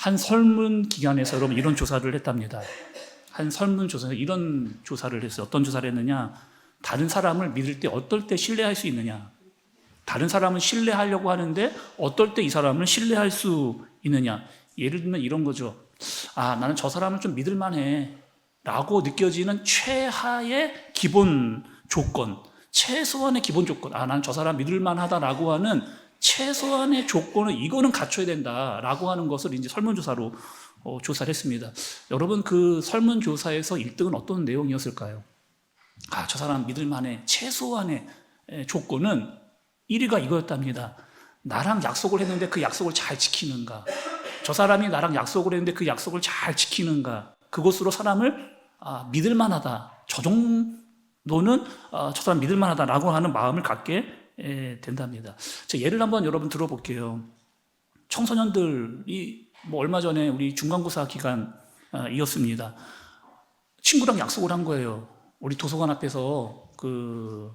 한 설문 기관에서 여러분 이런 조사를 했답니다. 한 설문조사에서 이런 조사를 했어요. 어떤 조사를 했느냐? 다른 사람을 믿을 때 어떨 때 신뢰할 수 있느냐? 다른 사람을 신뢰하려고 하는데 어떨 때 이 사람을 신뢰할 수 있느냐? 예를 들면 이런 거죠. 나는 저 사람을 좀 믿을 만해 라고 느껴지는 최하의 기본 조건, 최소한의 기본 조건, 나는 저 사람 믿을 만하다라고 하는 최소한의 조건을 이거는 갖춰야 된다라고 하는 것을 이제 설문조사로 조사를 했습니다. 여러분, 그 설문조사에서 1등은 어떤 내용이었을까요? 저 사람 믿을 만해. 최소한의 조건은 1위가 이거였답니다. 나랑 약속을 했는데 그 약속을 잘 지키는가? 저 사람이 나랑 약속을 했는데 그 약속을 잘 지키는가? 그것으로 사람을 믿을 만하다. 저 정도는 저 사람 믿을 만하다라고 하는 마음을 갖게 된답니다. 예를 한번 여러분 들어볼게요. 청소년들이 얼마 전에 우리 중간고사 기간이었습니다. 친구랑 약속을 한 거예요. 우리 도서관 앞에서 그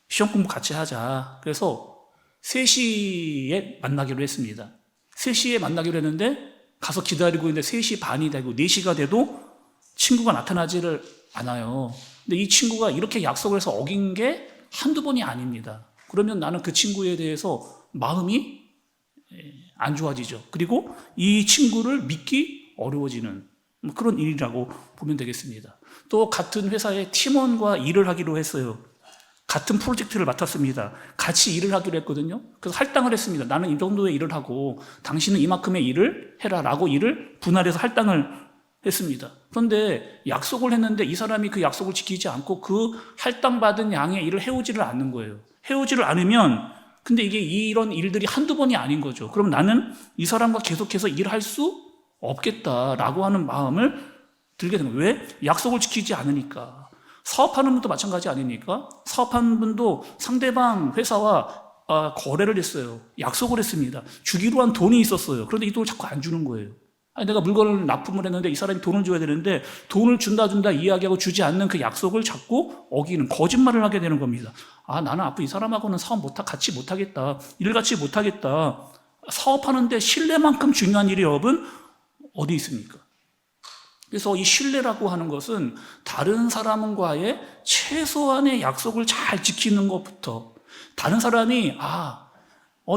시험 공부 같이 하자. 그래서 3시에 만나기로 했습니다. 3시에 만나기로 했는데 가서 기다리고 있는데 3시 반이 되고 4시가 돼도 친구가 나타나지를 않아요. 근데 이 친구가 이렇게 약속을 해서 어긴 게 한두 번이 아닙니다. 그러면 나는 그 친구에 대해서 마음이 안 좋아지죠. 그리고 이 친구를 믿기 어려워지는 그런 일이라고 보면 되겠습니다. 또 같은 회사의 팀원과 일을 하기로 했어요. 같은 프로젝트를 맡았습니다. 같이 일을 하기로 했거든요. 그래서 할당을 했습니다. 나는 이 정도의 일을 하고 당신은 이만큼의 일을 해라라고 일을 분할해서 할당을 했습니다. 그런데 약속을 했는데 이 사람이 그 약속을 지키지 않고 그 할당받은 양의 일을 해오지를 않는 거예요. 해오지를 않으면 근데 이게 이런 일들이 한두 번이 아닌 거죠. 그럼 나는 이 사람과 계속해서 일할 수 없겠다라고 하는 마음을 들게 된 거예요. 왜? 약속을 지키지 않으니까. 사업하는 분도 마찬가지 아닙니까? 사업하는 분도 상대방 회사와 거래를 했어요. 약속을 했습니다. 주기로 한 돈이 있었어요. 그런데 이 돈을 자꾸 안 주는 거예요. 내가 물건을 납품을 했는데 이 사람이 돈을 줘야 되는데 돈을 준다 이야기하고 주지 않는 그 약속을 자꾸 어기는 거짓말을 하게 되는 겁니다. 나는 앞으로 이 사람하고는 같이 못하겠다. 일 같이 못하겠다. 사업하는데 신뢰만큼 중요한 일이 여러분 어디 있습니까? 그래서 이 신뢰라고 하는 것은 다른 사람과의 최소한의 약속을 잘 지키는 것부터 다른 사람이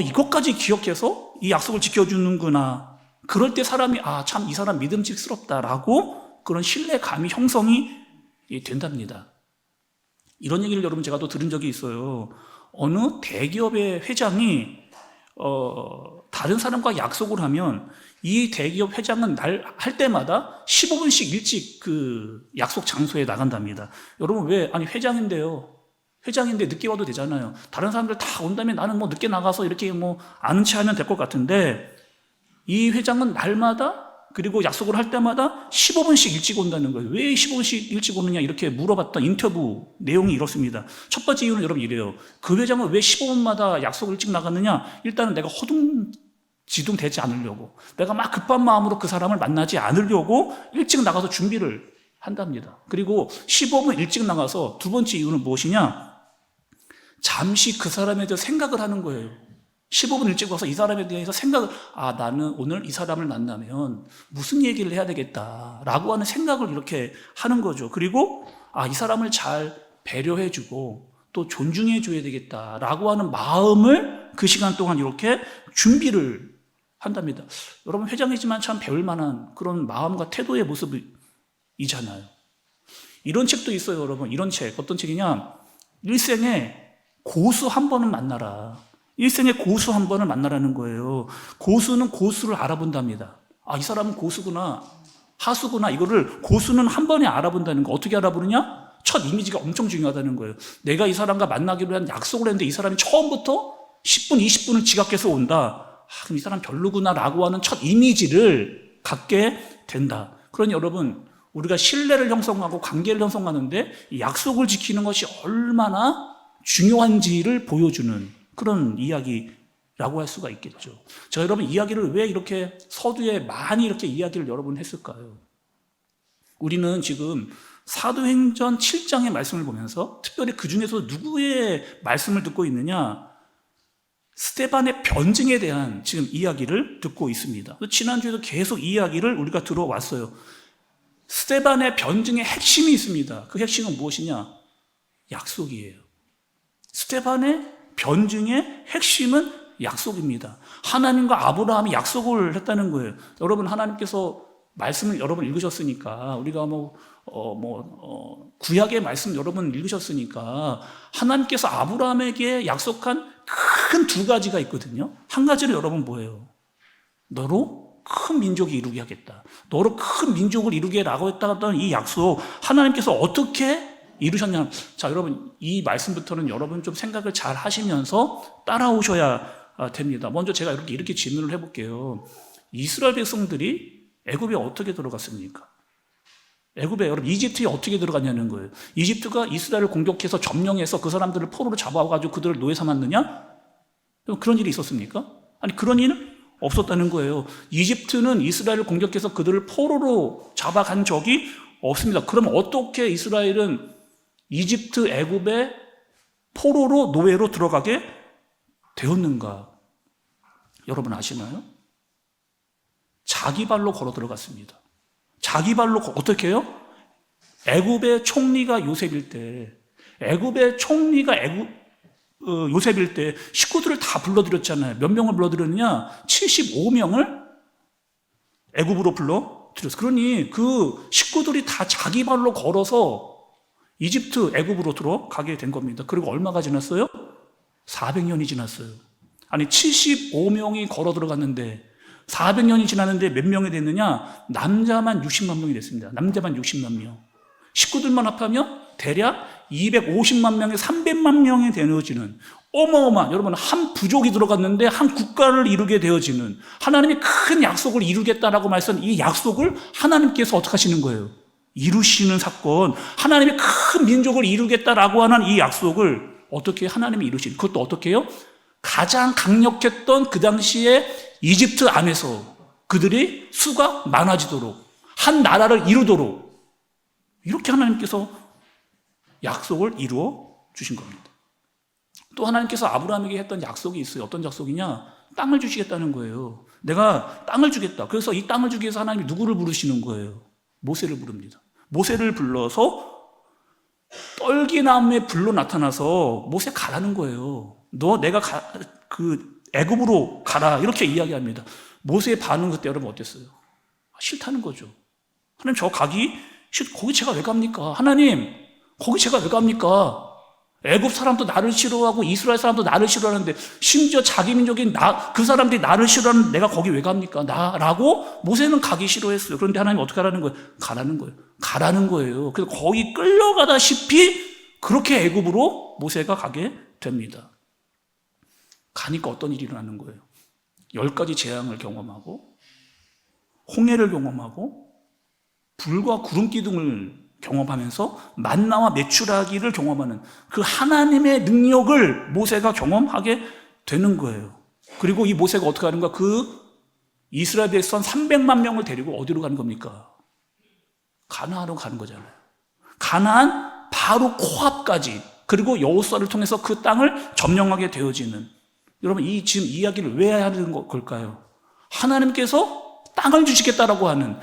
이것까지 기억해서 이 약속을 지켜주는구나. 그럴 때 사람이 참 이 사람 믿음직스럽다라고 그런 신뢰감이 형성이 된답니다. 이런 얘기를 여러분 제가 또 들은 적이 있어요. 어느 대기업의 회장이 다른 사람과 약속을 하면 이 대기업 회장은 할 때마다 15분씩 일찍 그 약속 장소에 나간답니다. 여러분 왜? 회장인데요. 회장인데 늦게 와도 되잖아요. 다른 사람들 다 온다면 나는 늦게 나가서 이렇게 아는 체 하면 될 것 같은데 이 회장은 날마다 그리고 약속을 할 때마다 15분씩 일찍 온다는 거예요. 왜 15분씩 일찍 오느냐 이렇게 물어봤던 인터뷰 내용이 이렇습니다. 첫 번째 이유는 여러분 이래요. 그 회장은 왜 15분마다 약속을 일찍 나갔느냐? 일단은 내가 허둥지둥 되지 않으려고, 내가 막 급한 마음으로 그 사람을 만나지 않으려고 일찍 나가서 준비를 한답니다. 그리고 15분 일찍 나가서 두 번째 이유는 무엇이냐? 잠시 그 사람에 대해서 생각을 하는 거예요. 15분 일찍 와서 이 사람에 대해서 생각을, 나는 오늘 이 사람을 만나면 무슨 얘기를 해야 되겠다라고 하는 생각을 이렇게 하는 거죠. 그리고 이 사람을 잘 배려해주고 또 존중해줘야 되겠다라고 하는 마음을 그 시간 동안 이렇게 준비를 한답니다. 여러분 회장이지만 참 배울 만한 그런 마음과 태도의 모습이잖아요. 이런 책도 있어요, 여러분. 이런 책, 어떤 책이냐? 일생에 고수 한 번은 만나라. 일생에 고수 한 번을 만나라는 거예요. 고수는 고수를 알아본답니다. 이 사람은 고수구나, 하수구나. 이거를 고수는 한 번에 알아본다는 거. 어떻게 알아보느냐? 첫 이미지가 엄청 중요하다는 거예요. 내가 이 사람과 만나기로 한 약속을 했는데 이 사람이 처음부터 10분, 20분을 지각해서 온다. 그럼 이 사람 별로구나 라고 하는 첫 이미지를 갖게 된다. 그러니 여러분, 우리가 신뢰를 형성하고 관계를 형성하는데 약속을 지키는 것이 얼마나 중요한지를 보여주는 그런 이야기라고 할 수가 있겠죠. 제가 여러분 이야기를 왜 이렇게 서두에 많이 이렇게 이야기를 여러 번 했을까요? 우리는 지금 사도행전 7장의 말씀을 보면서 특별히 그 중에서 누구의 말씀을 듣고 있느냐? 스데반의 변증에 대한 지금 이야기를 듣고 있습니다. 지난주에도 계속 이 이야기를 우리가 들어왔어요. 스데반의 변증의 핵심이 있습니다. 그 핵심은 무엇이냐? 약속이에요. 스데반의 변증의 핵심은 약속입니다. 하나님과 아브라함이 약속을 했다는 거예요. 여러분, 하나님께서 말씀을 여러분 읽으셨으니까, 우리가 구약의 말씀 여러분 읽으셨으니까, 하나님께서 아브라함에게 약속한 큰 두 가지가 있거든요. 한 가지는 여러분 뭐예요? 너로 큰 민족이 이루게 하겠다. 너로 큰 민족을 이루게 라고 했다던 이 약속, 하나님께서 어떻게 이루셨냐? 자, 여러분, 이 말씀부터는 여러분 좀 생각을 잘 하시면서 따라오셔야 됩니다. 먼저 제가 이렇게 질문을 해볼게요. 이스라엘 백성들이 애굽에 어떻게 들어갔습니까? 애굽에, 여러분, 이집트에 어떻게 들어갔냐는 거예요. 이집트가 이스라엘을 공격해서 점령해서 그 사람들을 포로로 잡아가지고 그들을 노예 삼았느냐? 그런 일이 있었습니까? 아니, 그런 일은 없었다는 거예요. 이집트는 이스라엘을 공격해서 그들을 포로로 잡아간 적이 없습니다. 그럼 어떻게 이스라엘은 이집트, 애굽에 포로로, 노예로 들어가게 되었는가? 여러분 아시나요? 자기 발로 걸어 들어갔습니다. 자기 발로 어떻게 해요? 애굽의 총리가 요셉일 때, 요셉일 때 식구들을 다 불러들였잖아요. 몇 명을 불러들였느냐? 75명을 애굽으로 불러들였어요. 그러니 그 식구들이 다 자기 발로 걸어서 이집트, 애굽으로 들어가게 된 겁니다. 그리고 얼마가 지났어요? 400년이 지났어요. 아니, 75명이 걸어 들어갔는데 400년이 지났는데 몇 명이 됐느냐? 남자만 60만 명이 됐습니다. 남자만 60만 명. 식구들만 합하면 대략 250만 명에 300만 명이 되어지는 어마어마한, 여러분, 한 부족이 들어갔는데 한 국가를 이루게 되어지는, 하나님이 큰 약속을 이루겠다라고 말씀한 이 약속을 하나님께서 어떻게 하시는 거예요? 이루시는 사건. 하나님이 큰 민족을 이루겠다라고 하는 이 약속을 어떻게 하나님이 이루시는, 그것도 어떻게 해요? 가장 강력했던 그 당시에 이집트 안에서 그들이 수가 많아지도록, 한 나라를 이루도록 이렇게 하나님께서 약속을 이루어 주신 겁니다. 또 하나님께서 아브라함에게 했던 약속이 있어요. 어떤 약속이냐? 땅을 주시겠다는 거예요. 내가 땅을 주겠다. 그래서 이 땅을 주기 위해서 하나님이 누구를 부르시는 거예요? 모세를 부릅니다. 모세를 불러서 떨기나무의 불로 나타나서 모세 가라는 거예요. 내가 애굽으로 가라, 이렇게 이야기합니다. 모세의 반응 그때 여러분 어땠어요? 싫다는 거죠. 하나님, 저 가기 거기 제가 왜 갑니까? 하나님, 거기 제가 왜 갑니까? 애굽 사람도 나를 싫어하고 이스라엘 사람도 나를 싫어하는데, 심지어 자기 민족인 그 사람들이 나를 싫어하는 내가 거기 왜 갑니까? 라고 모세는 가기 싫어했어요. 그런데 하나님 어떻게 하라는 거예요? 가라는 거예요. 그래서 거의 끌려가다시피 그렇게 애굽으로 모세가 가게 됩니다. 가니까 어떤 일이 일어나는 거예요? 10가지 재앙을 경험하고, 홍해를 경험하고, 불과 구름 기둥을 경험하면서 만나와 메추라기를 경험하는 그 하나님의 능력을 모세가 경험하게 되는 거예요. 그리고 이 모세가 어떻게 하는가? 그 이스라엘 백성 300만 명을 데리고 어디로 가는 겁니까? 가나안으로 가는 거잖아요. 가나안 바로 코앞까지, 그리고 여호수아를 통해서 그 땅을 점령하게 되어지는, 여러분, 이 지금 이야기를 왜 하는 걸까요? 하나님께서 땅을 주시겠다라고 하는,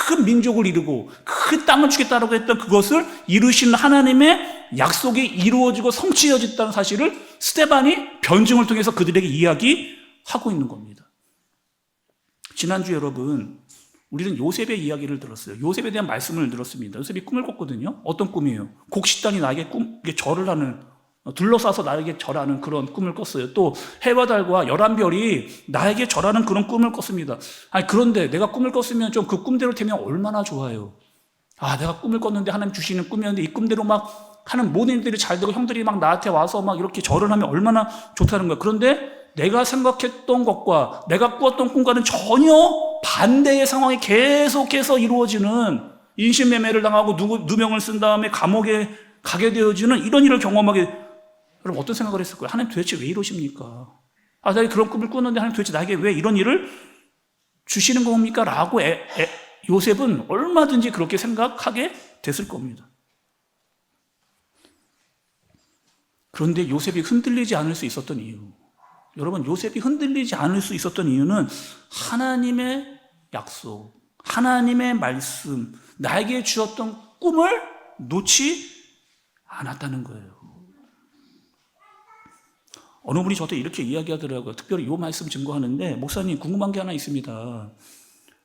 큰 민족을 이루고 큰 땅을 주겠다라고 했던 그것을 이루신 하나님의 약속이 이루어지고 성취해졌다는 사실을 스데반이 변증을 통해서 그들에게 이야기하고 있는 겁니다. 지난주 여러분, 우리는 요셉의 이야기를 들었어요. 요셉에 대한 말씀을 들었습니다. 요셉이 꿈을 꿨거든요. 어떤 꿈이에요? 곡식단이 나에게 절을 하는, 둘러싸서 나에게 절하는 그런 꿈을 꿨어요. 또 해와 달과 11별이 나에게 절하는 그런 꿈을 꿨습니다. 그런데 내가 꿈을 꿨으면 좀 그 꿈대로 되면 얼마나 좋아요. 내가 꿈을 꿨는데 하나님 주시는 꿈이었는데 이 꿈대로 막 하는 모든 일들이 잘 되고 형들이 막 나한테 와서 막 이렇게 절을 하면 얼마나 좋다는 거예요. 그런데 내가 생각했던 것과 내가 꾸었던 꿈과는 전혀 반대의 상황이 계속해서 이루어지는, 인신매매를 당하고 누명을 쓴 다음에 감옥에 가게 되어지는 이런 일을 경험하게, 여러분 어떤 생각을 했을 거예요? 하나님 도대체 왜 이러십니까? 내가 그런 꿈을 꿨는데 하나님 도대체 나에게 왜 이런 일을 주시는 겁니까? 라고 요셉은 얼마든지 그렇게 생각하게 됐을 겁니다. 그런데 요셉이 흔들리지 않을 수 있었던 이유, 여러분, 요셉이 흔들리지 않을 수 있었던 이유는 하나님의 약속, 하나님의 말씀, 나에게 주었던 꿈을 놓지 않았다는 거예요. 어느 분이 저한테 이렇게 이야기하더라고요. 특별히 이 말씀 증거하는데, 목사님 궁금한 게 하나 있습니다.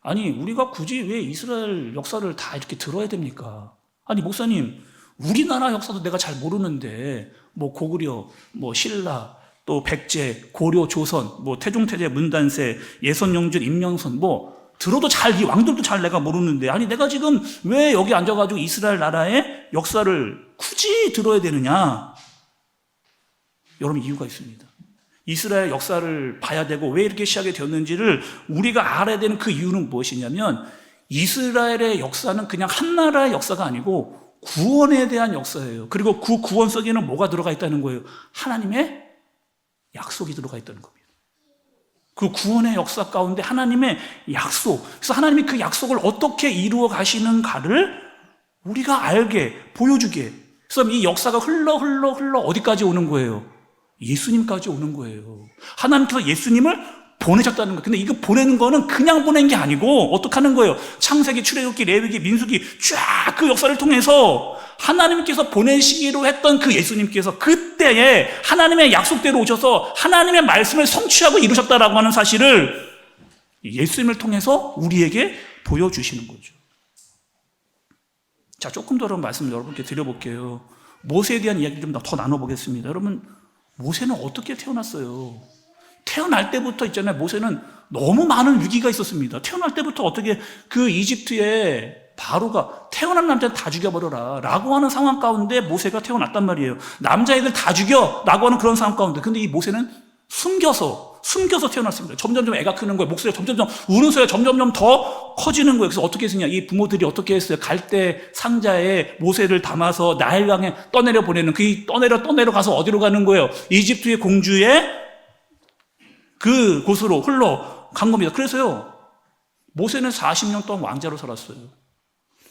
아니, 우리가 굳이 왜 이스라엘 역사를 다 이렇게 들어야 됩니까? 아니, 목사님, 우리나라 역사도 내가 잘 모르는데 뭐 고구려, 뭐 신라, 또 백제, 고려, 조선, 뭐 태종태제, 문단세, 예선영준, 임명선, 뭐 들어도 잘, 이 왕들도 잘 내가 모르는데, 아니 내가 지금 왜 여기 앉아가지고 이스라엘 나라의 역사를 굳이 들어야 되느냐? 여러분, 이유가 있습니다. 이스라엘 역사를 봐야 되고 왜 이렇게 시작이 되었는지를 우리가 알아야 되는 그 이유는 무엇이냐면, 이스라엘의 역사는 그냥 한 나라의 역사가 아니고 구원에 대한 역사예요. 그리고 그 구원 속에는 뭐가 들어가 있다는 거예요? 하나님의 약속이 들어가 있다는 겁니다. 그 구원의 역사 가운데 하나님의 약속, 그래서 하나님이 그 약속을 어떻게 이루어 가시는가를 우리가 알게, 보여주게. 그래서 이 역사가 흘러 어디까지 오는 거예요? 예수님까지 오는 거예요. 하나님께서 예수님을 보내셨다는 거예요. 근데 이거 보내는 거는 그냥 보낸 게 아니고 어떻게 하는 거예요? 창세기, 출애굽기, 레위기, 민수기 쫙 그 역사를 통해서 하나님께서 보내시기로 했던 그 예수님께서 그때에 하나님의 약속대로 오셔서 하나님의 말씀을 성취하고 이루셨다라고 하는 사실을 예수님을 통해서 우리에게 보여주시는 거죠. 자, 조금 더 말씀을 여러분께 드려볼게요. 모세에 대한 이야기 좀 더 나눠보겠습니다. 여러분, 모세는 어떻게 태어났어요? 태어날 때부터 있잖아요. 모세는 너무 많은 위기가 있었습니다. 태어날 때부터 어떻게 그 이집트의 바로가 태어난 남자는 다 죽여버려라 라고 하는 상황 가운데 모세가 태어났단 말이에요. 남자애들 다 죽여 라고 하는 그런 상황 가운데, 근데 이 모세는 숨겨서 태어났습니다. 점점점 애가 크는 거예요. 목소리가 점점점, 우는 소리가 점점점 더 커지는 거예요. 그래서 어떻게 했느냐, 이 부모들이 어떻게 했어요? 갈대 상자에 모세를 담아서 나일강에 떠내려 보내는, 그 떠내려 가서 어디로 가는 거예요? 이집트의 공주의 그 곳으로 흘러간 겁니다. 그래서요, 모세는 40년 동안 왕자로 살았어요.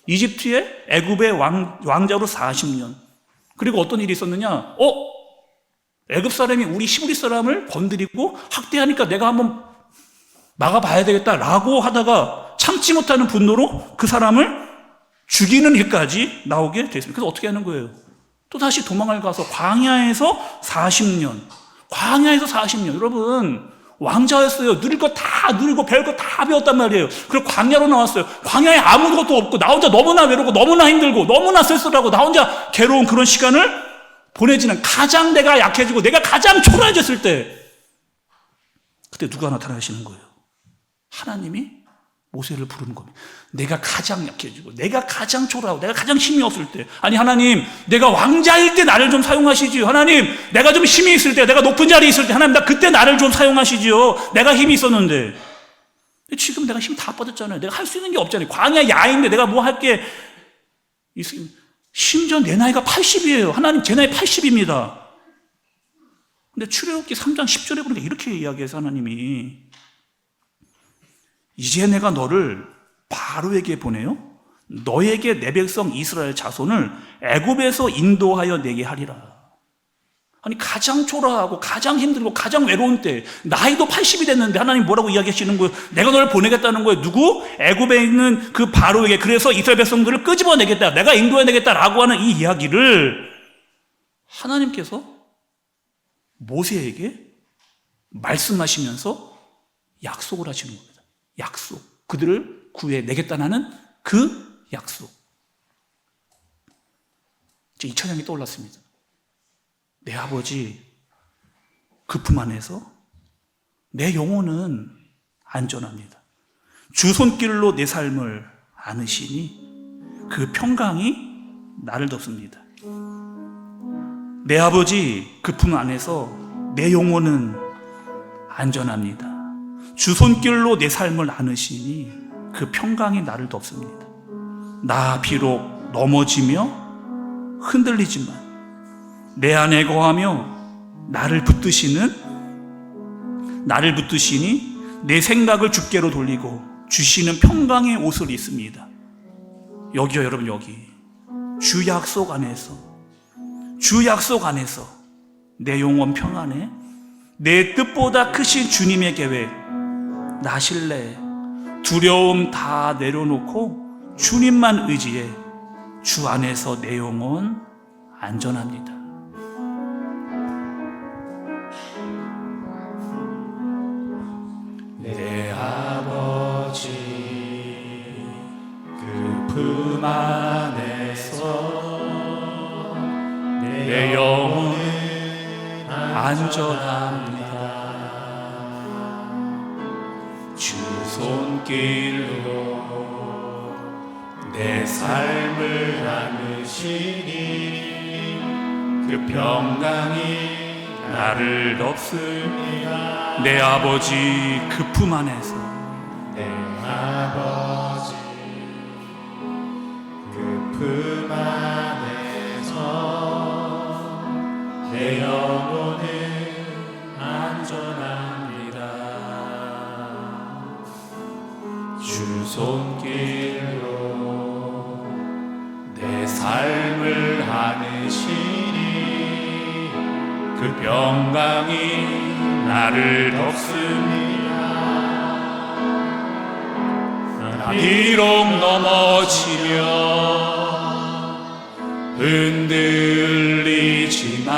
이집트의 애굽의 왕자로 40년. 그리고 어떤 일이 있었느냐? 애굽 사람이 우리 히브리 사람을 건드리고 학대하니까 내가 한번 막아봐야 되겠다라고 하다가 참지 못하는 분노로 그 사람을 죽이는 일까지 나오게 됐습니다. 그래서 어떻게 하는 거예요? 또 다시 도망을 가서 광야에서 40년. 여러분, 왕자였어요. 누릴 거 다 누리고 배울 거 다 배웠단 말이에요. 그리고 광야로 나왔어요. 광야에 아무것도 없고 나 혼자 너무나 외롭고 너무나 힘들고 너무나 쓸쓸하고 나 혼자 괴로운 그런 시간을 보내지는, 가장 내가 약해지고 내가 가장 초라해졌을 때, 그때 누가 나타나시는 거예요? 하나님이 모세를 부르는 겁니다. 내가 가장 약해지고 내가 가장 초라하고 내가 가장 힘이 없을 때, 아니 하나님, 내가 왕자일 때 나를 좀 사용하시지요. 하나님, 내가 좀 힘이 있을 때, 내가 높은 자리에 있을 때, 하나님, 나 그때 나를 좀 사용하시지요. 내가 힘이 있었는데. 지금 내가 힘 다 빠졌잖아요. 내가 할 수 있는 게 없잖아요. 광야 야인데 내가 뭐 할 게 있으면, 심지어 내 나이가 80이에요. 하나님, 제 나이 80입니다. 근데 출애굽기 3장 10절에 보니까 이렇게 이야기해서 하나님이, 이제 내가 너를 바로에게 보내요. 너에게 내 백성 이스라엘 자손을 애굽에서 인도하여 내게 하리라. 아니, 가장 초라하고 가장 힘들고 가장 외로운 때, 나이도 80이 됐는데 하나님 뭐라고 이야기하시는 거예요? 내가 너를 보내겠다는 거예요. 누구? 애굽에 있는 그 바로에게. 그래서 이스라엘 백성들을 끄집어내겠다, 내가 인도해내겠다라고 하는 이 이야기를 하나님께서 모세에게 말씀하시면서 약속을 하시는 겁니다. 약속. 그들을 구해내겠다는 그 약속. 2000년이 떠올랐습니다. 내 아버지 그 품 안에서 내 영혼은 안전합니다. 주 손길로 내 삶을 안으시니 그 평강이 나를 덮습니다. 내 아버지 그 품 안에서 내 영혼은 안전합니다. 주 손길로 내 삶을 안으시니 그 평강이 나를 덮습니다. 나 비록 넘어지며 흔들리지만 내 안에 거하며 나를 붙드시니 내 생각을 주께로 돌리고 주시는 평강의 옷을 입습니다. 여기요, 여러분, 여기 주 약속 안에서 내 영혼 평안에 내 뜻보다 크신 주님의 계획, 나 신뢰, 두려움 다 내려놓고 주님만 의지해. 주 안에서 내 영혼 안전합니다. 내 아버지 그 품 안에서 내 영혼은 안전합니다. 주 손길로 내 삶을 안으시니 그 평강이 나를 덮습니다. 내 아버지 그 품 안에서 내 아버지 그 품 안에서 내 영혼은 안전합니다. 주 손길로 내 삶을 안으시니 그 평강이 나를 덮습니다. 비록 넘어지며 흔들리지만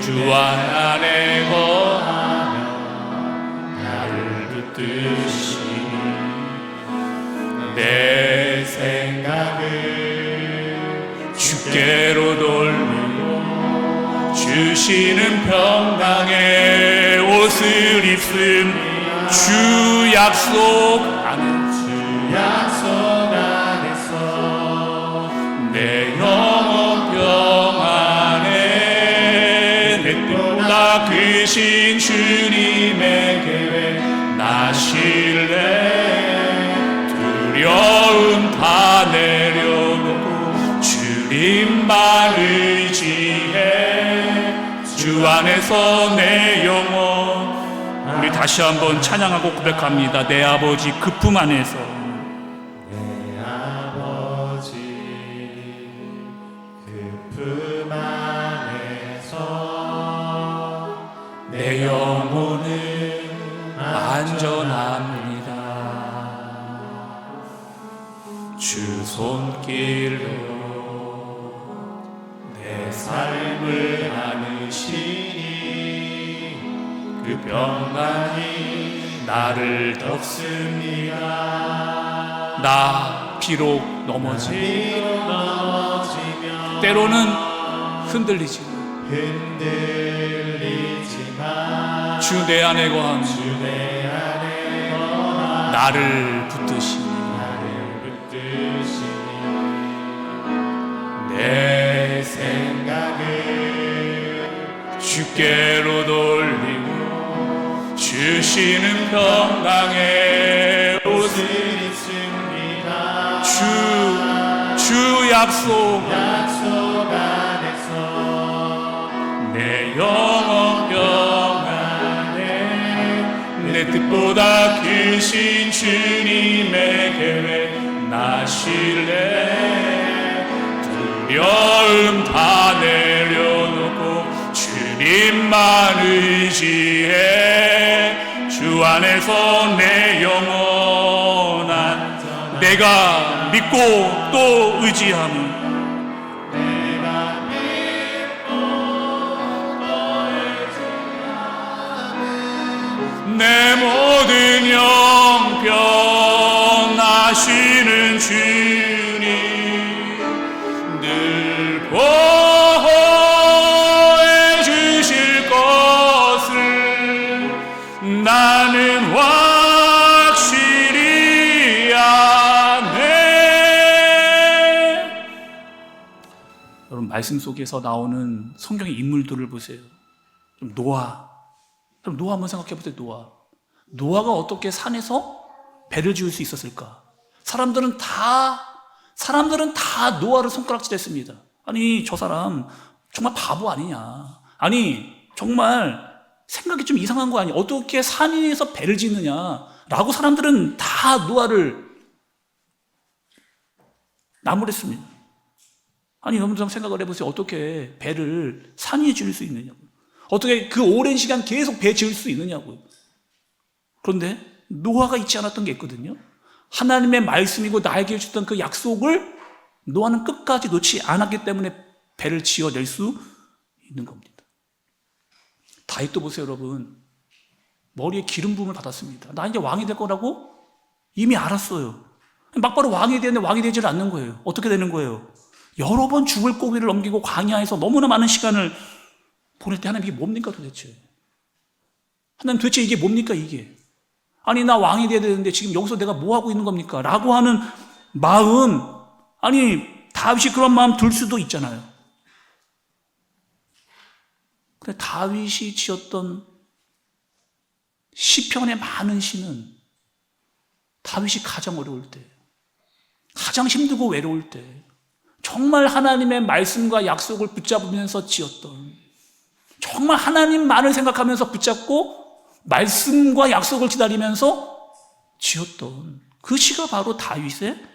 주 안에 거하며 나를 붙드시니 내 생각을 주께로 돌리고 주시는 평강의 옷을 입습니다. 주 약속 안에서 내 영혼 평안에 내 뜻보다 크신 주님의 계획 나 신뢰 두려움 다 내려놓고 주님만 의지해 주 안에서 내 영혼. 우리 다시 한번 찬양하고 고백합니다. 내 아버지 그 품 안에서 내 아버지 그 품 안에서 내 영혼은 안전합니다. 주 손길로 내 삶을 안으시니 그 평강이 나를 덮습니다. 나 비록 넘어지며 때로는 흔들리지만 주 내 안에 거하며 나를 붙드시니 내 생각을 주께로 돌리고 주시는 평강의 옷을 입습니다. 주 약속 안에서 내 영혼 평안에 내 뜻보다 크신 주님의 계획 나 신뢰 두려움 다 내려놓고 주님만 의지해 주 안에서 내 영원한 내가 믿고 또 의지하는 내 모든 형편 아시는 주님 늘 보호해 주실 것을 나는 확실히 아네. 여러분 말씀 속에서 나오는 성경의 인물들을 보세요. 좀 노아. 그럼 노아 한번 생각해 보세요. 노아가 어떻게 산에서 배를 지을 수 있었을까? 사람들은 다 노아를 손가락질했습니다. 아니 저 사람 정말 바보 아니냐? 아니 정말 생각이 좀 이상한 거 아니야? 어떻게 산 위에서 배를 짓느냐라고 사람들은 다 노아를 나무랬습니다. 아니 여러분 좀 생각을 해보세요. 어떻게 배를 산 위에 지을 수 있느냐고. 어떻게 그 오랜 시간 계속 배 지을 수 있느냐고요. 그런데 노아가 잊지 않았던 게 있거든요. 하나님의 말씀이고 나에게 주셨던 그 약속을 노아는 끝까지 놓지 않았기 때문에 배를 지어낼 수 있는 겁니다. 다윗도 보세요, 여러분. 머리에 기름 부음을 받았습니다. 나 이제 왕이 될 거라고 이미 알았어요. 막바로 왕이 되는데 왕이 되질 않는 거예요. 어떻게 되는 거예요? 여러 번 죽을 고비를 넘기고 광야에서 너무나 많은 시간을 보낼 때 하나님 이게 뭡니까 도대체? 하나님 도대체 이게 뭡니까 이게? 아니 나 왕이 돼야 되는데 지금 여기서 내가 뭐 하고 있는 겁니까? 라고 하는 마음, 아니 다윗이 그런 마음 들 수도 있잖아요. 근데 다윗이 지었던 시편의 많은 시는 다윗이 가장 어려울 때, 가장 힘들고 외로울 때 정말 하나님의 말씀과 약속을 붙잡으면서 지었던, 정말 하나님만을 생각하면서 붙잡고 말씀과 약속을 기다리면서 지었던 그 시가 바로 다윗의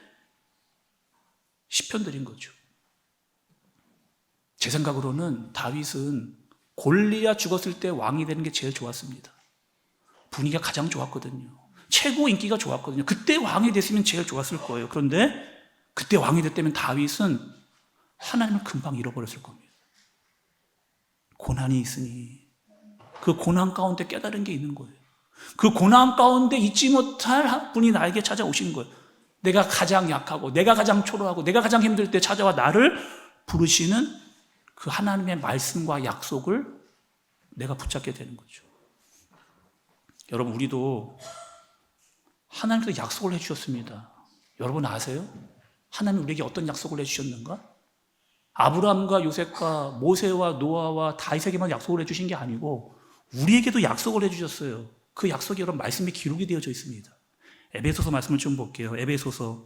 시편들인 거죠. 제 생각으로는 다윗은 골리앗 죽었을 때 왕이 되는 게 제일 좋았습니다. 분위기가 가장 좋았거든요. 최고 인기가 좋았거든요. 그때 왕이 됐으면 제일 좋았을 거예요. 그런데 그때 왕이 됐다면 다윗은 하나님을 금방 잃어버렸을 겁니다. 고난이 있으니 그 고난 가운데 깨달은 게 있는 거예요. 그 고난 가운데 잊지 못할 분이 나에게 찾아오신 거예요. 내가 가장 약하고 내가 가장 초라하고 내가 가장 힘들 때 찾아와 나를 부르시는 그 하나님의 말씀과 약속을 내가 붙잡게 되는 거죠. 여러분, 우리도 하나님께서 약속을 해주셨습니다. 여러분 아세요? 하나님 우리에게 어떤 약속을 해주셨는가? 아브라함과 요셉과 모세와 노아와 다윗에게만 약속을 해주신 게 아니고 우리에게도 약속을 해주셨어요. 그 약속이 여러분 말씀에 기록이 되어져 있습니다. 에베소서 말씀을 좀 볼게요. 에베소서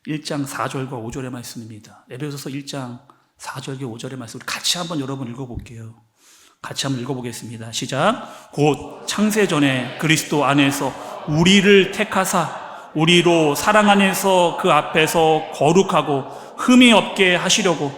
1장 4절과 5절의 말씀입니다. 에베소서 1장 4절과 5절의 말씀을 같이 한번 여러분 읽어볼게요. 같이 한번 읽어보겠습니다. 시작. 곧 창세전에 그리스도 안에서 우리를 택하사 우리로 사랑 안에서 그 앞에서 거룩하고 흠이 없게 하시려고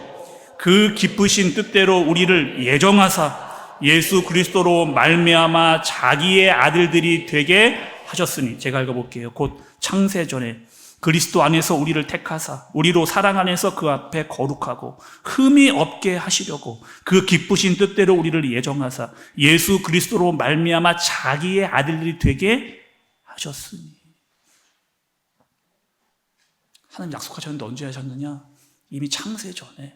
그 기쁘신 뜻대로 우리를 예정하사 예수 그리스도로 말미암아 자기의 아들들이 되게 하셨으니, 제가 읽어볼게요. 곧 창세전에 그리스도 안에서 우리를 택하사 우리로 사랑 안에서 그 앞에 거룩하고 흠이 없게 하시려고 그 기쁘신 뜻대로 우리를 예정하사 예수 그리스도로 말미암아 자기의 아들들이 되게 하셨으니. 하나님 약속하셨는데 언제 하셨느냐? 이미 창세 전에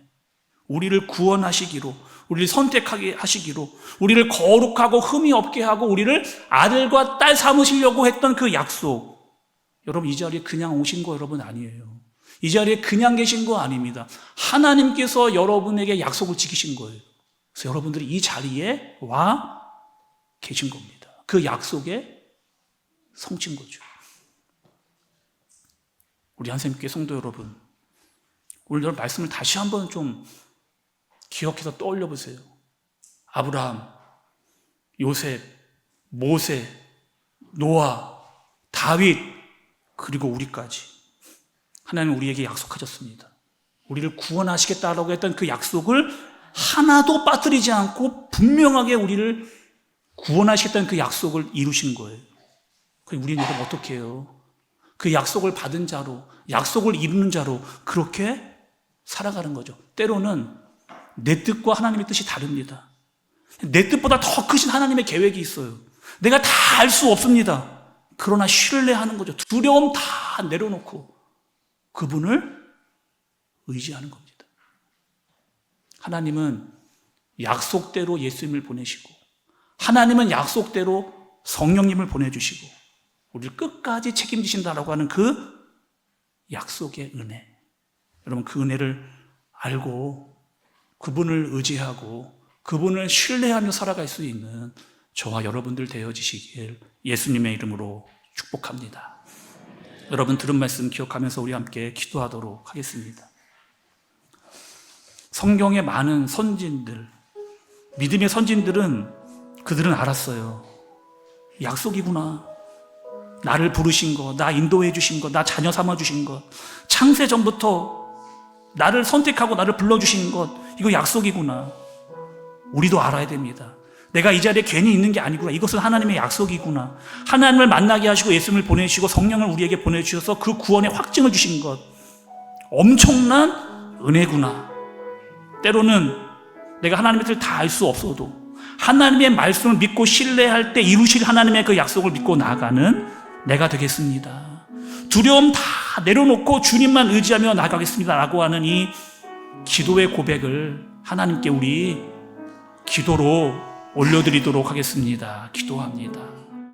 우리를 구원하시기로, 우리를 선택하게 하시기로, 우리를 거룩하고 흠이 없게 하고 우리를 아들과 딸 삼으시려고 했던 그 약속. 여러분, 이 자리에 그냥 오신 거 여러분 아니에요. 이 자리에 그냥 계신 거 아닙니다. 하나님께서 여러분에게 약속을 지키신 거예요. 그래서 여러분들이 이 자리에 와 계신 겁니다. 그 약속에 성취인 거죠. 우리 한샘교회 성도 여러분, 오늘 여러분 말씀을 다시 한번 좀 기억해서 떠올려 보세요. 아브라함, 요셉, 모세, 노아, 다윗, 그리고 우리까지 하나님은 우리에게 약속하셨습니다. 우리를 구원하시겠다라고 했던 그 약속을 하나도 빠뜨리지 않고 분명하게 우리를 구원하시겠다는 그 약속을 이루신 거예요. 그럼 우리는 이걸 어떻게 해요? 그 약속을 받은 자로, 약속을 이루는 자로 그렇게 살아가는 거죠. 때로는 내 뜻과 하나님의 뜻이 다릅니다. 내 뜻보다 더 크신 하나님의 계획이 있어요. 내가 다 알 수 없습니다. 그러나 신뢰하는 거죠. 두려움 다 내려놓고 그분을 의지하는 겁니다. 하나님은 약속대로 예수님을 보내시고, 하나님은 약속대로 성령님을 보내주시고 우리를 끝까지 책임지신다라고 하는 그 약속의 은혜. 여러분, 그 은혜를 알고 그분을 의지하고 그분을 신뢰하며 살아갈 수 있는 저와 여러분들 되어지시길 예수님의 이름으로 축복합니다. 여러분 들은 말씀 기억하면서 우리 함께 기도하도록 하겠습니다. 성경의 많은 선진들, 믿음의 선진들은 그들은 알았어요. 약속이구나. 나를 부르신 것, 나 인도해 주신 것, 나 자녀 삼아 주신 것, 창세 전부터 나를 선택하고 나를 불러주신 것, 이거 약속이구나. 우리도 알아야 됩니다. 내가 이 자리에 괜히 있는 게 아니구나. 이것은 하나님의 약속이구나. 하나님을 만나게 하시고 예수님을 보내주시고 성령을 우리에게 보내주셔서 그 구원의 확증을 주신 것, 엄청난 은혜구나. 때로는 내가 하나님의 뜻을 다 알 수 없어도 하나님의 말씀을 믿고 신뢰할 때 이루실 하나님의 그 약속을 믿고 나아가는 내가 되겠습니다. 두려움 다 내려놓고 주님만 의지하며 나가겠습니다 라고 하는 이 기도의 고백을 하나님께 우리 기도로 올려드리도록 하겠습니다. 기도합니다.